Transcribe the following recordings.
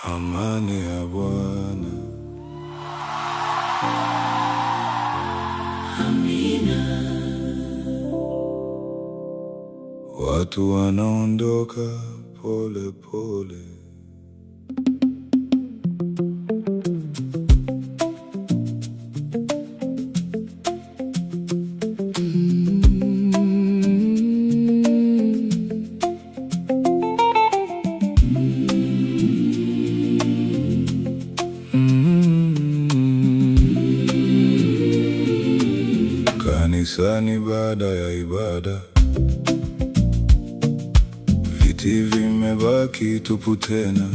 Amani ya Bwana. Amina. Watu wanaondoka pole pole. Kanisani baada ya ibada, viti vimebaki tupu tena.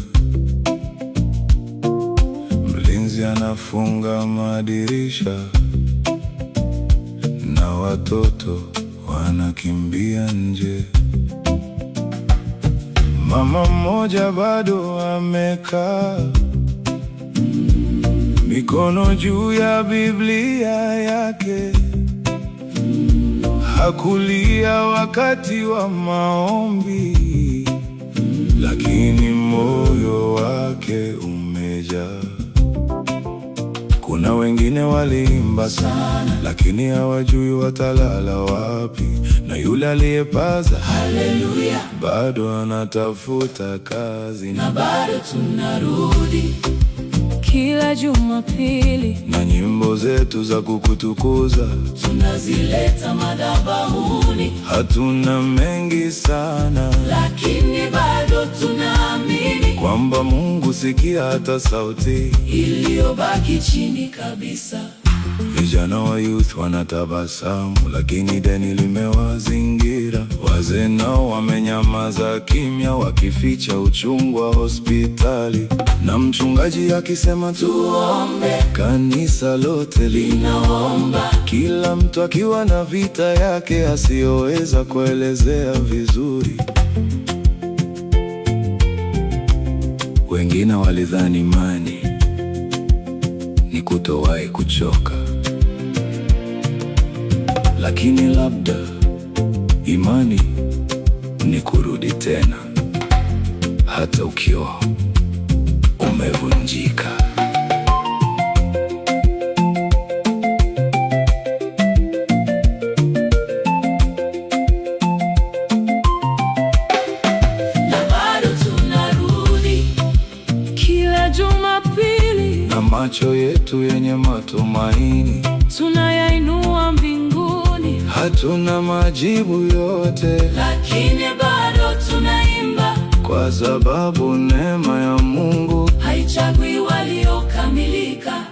Mlinzi anafunga madirisha na watoto wanakimbia nje. Mama mmoja bado amekaa, mikono juu ya Biblia yake. Hakulia wakati wa maombi, lakini moyo wake umejaa. Kuna wengine waliimba sana, lakini hawajui watalala wapi. Na yule aliyepaza haleluya bado anatafuta kazi. Na bado tunarudi kila Jumapili, na nyimbo zetu za kukutukuza tunazileta madhabahuni. Hatuna mengi sana, lakini bado tunaamini kwamba Mungu sikia hata sauti iliyobaki chini kabisa. Vijana wa youth wanatabasamu, lakini deni limewazingira. Wazee nao wamenyamaza kimya, wakificha uchungu wa hospitali. Na mchungaji akisema tuombe, kanisa lote linaomba. Kila mtu akiwa na vita yake asiyoweza kuelezea vizuri. Wengine walidhani imani ni kutowahi kuchoka, lakini labda imani ni kurudi tena, hata ukiwa umevunjika. Na bado tunarudi kila Jumapili, na macho yetu yenye matumaini tunayainua mbinguni. Hatuna majibu yote, lakini bado tunaimba, kwa sababu neema ya Mungu haichagui waliokamilika.